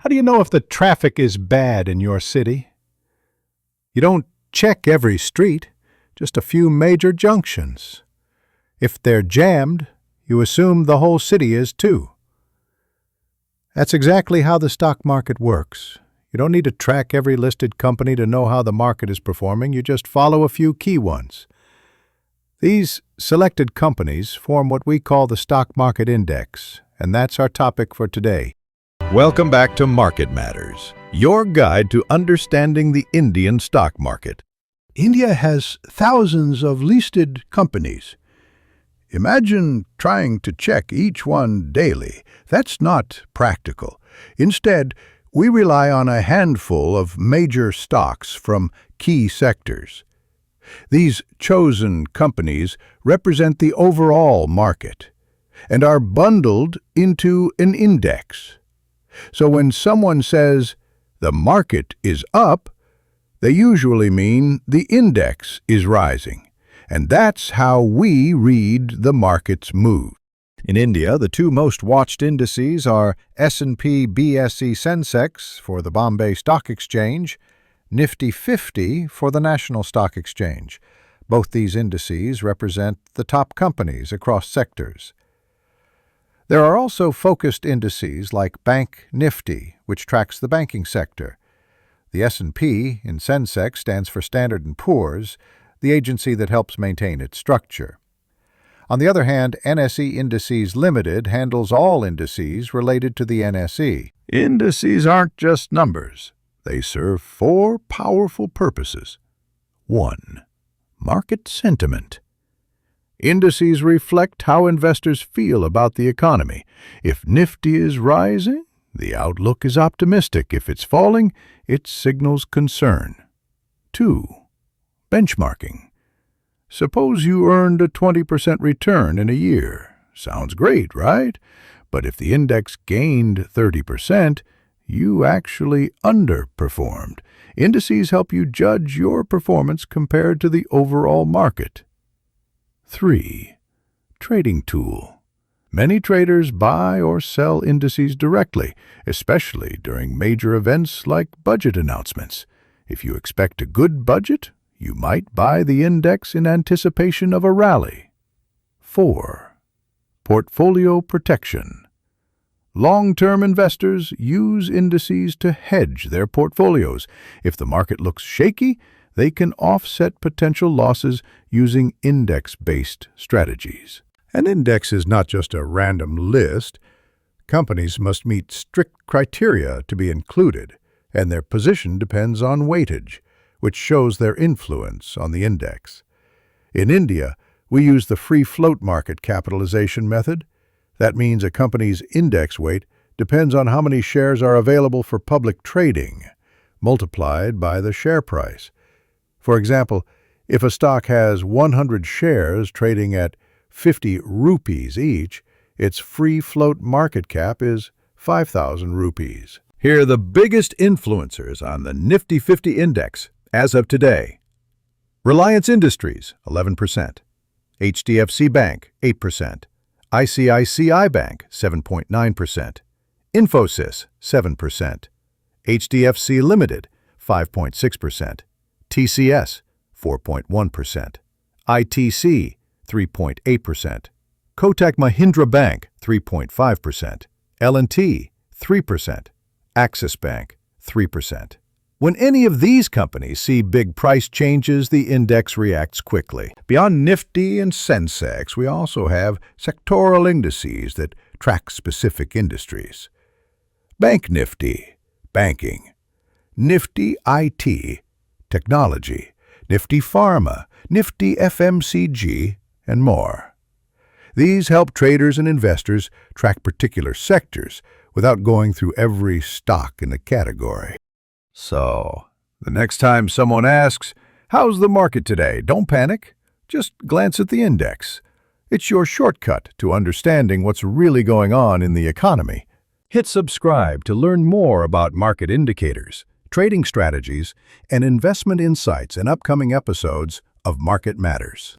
How do you know if the traffic is bad in your city? You don't check every street, just a few major junctions. If they're jammed, you assume the whole city is too. That's exactly how the stock market works. You don't need to track every listed company to know how the market is performing, you just follow a few key ones. These selected companies form what we call the stock market index, and that's our topic for today. Welcome back to Market Matters, your guide to understanding the Indian stock market. India has thousands of listed companies. Imagine trying to check each one daily. That's not practical. Instead, we rely on a handful of major stocks from key sectors. These chosen companies represent the overall market and are bundled into an index. So when someone says the market is up, they usually mean the index is rising. And that's how we read the market's move. In India, the two most watched indices are S&P BSE Sensex for the Bombay Stock Exchange, Nifty 50 for the National Stock Exchange. Both these indices represent the top companies across sectors. There are also focused indices like Bank Nifty, which tracks the banking sector. The S&P in Sensex stands for Standard & Poor's, the agency that helps maintain its structure. On the other hand, NSE Indices Limited handles all indices related to the NSE. Indices aren't just numbers. They serve four powerful purposes. 1. Market sentiment. Indices reflect how investors feel about the economy. If Nifty is rising, the outlook is optimistic. If it's falling, it signals concern. 2. Benchmarking. Suppose you earned a 20% return in a year. Sounds great, right? But if the index gained 30%, you actually underperformed. Indices help you judge your performance compared to the overall market. 3. Trading tool. Many traders buy or sell indices directly, especially during major events like budget announcements. If you expect a good budget, you might buy the index in anticipation of a rally. 4. Portfolio protection. Long-term investors use indices to hedge their portfolios. If the market looks shaky, they can offset potential losses using index-based strategies. An index is not just a random list. Companies must meet strict criteria to be included, and their position depends on weightage, which shows their influence on the index. In India, we use the free float market capitalization method. That means a company's index weight depends on how many shares are available for public trading, multiplied by the share price. For example, if a stock has 100 shares trading at 50 rupees each, its free float market cap is 5,000 rupees. Here are the biggest influencers on the Nifty 50 index as of today. Reliance Industries, 11%. HDFC Bank, 8%. ICICI Bank, 7.9%. Infosys, 7%. HDFC Limited, 5.6%. TCS, 4.1%. ITC, 3.8%. Kotak Mahindra Bank, 3.5%. L&T, 3%. Axis Bank, 3%. When any of these companies see big price changes, the index reacts quickly. Beyond Nifty and Sensex, we also have sectoral indices that track specific industries. Bank Nifty, banking. Nifty IT, technology. Nifty Pharma, Nifty FMCG, and more. These help traders and investors track particular sectors without going through every stock in the category. So, the next time someone asks, "How's the market today?" don't panic. Just glance at the index. It's your shortcut to understanding what's really going on in the economy. Hit subscribe to learn more about market indicators, trading strategies, and investment insights in upcoming episodes of Market Matters.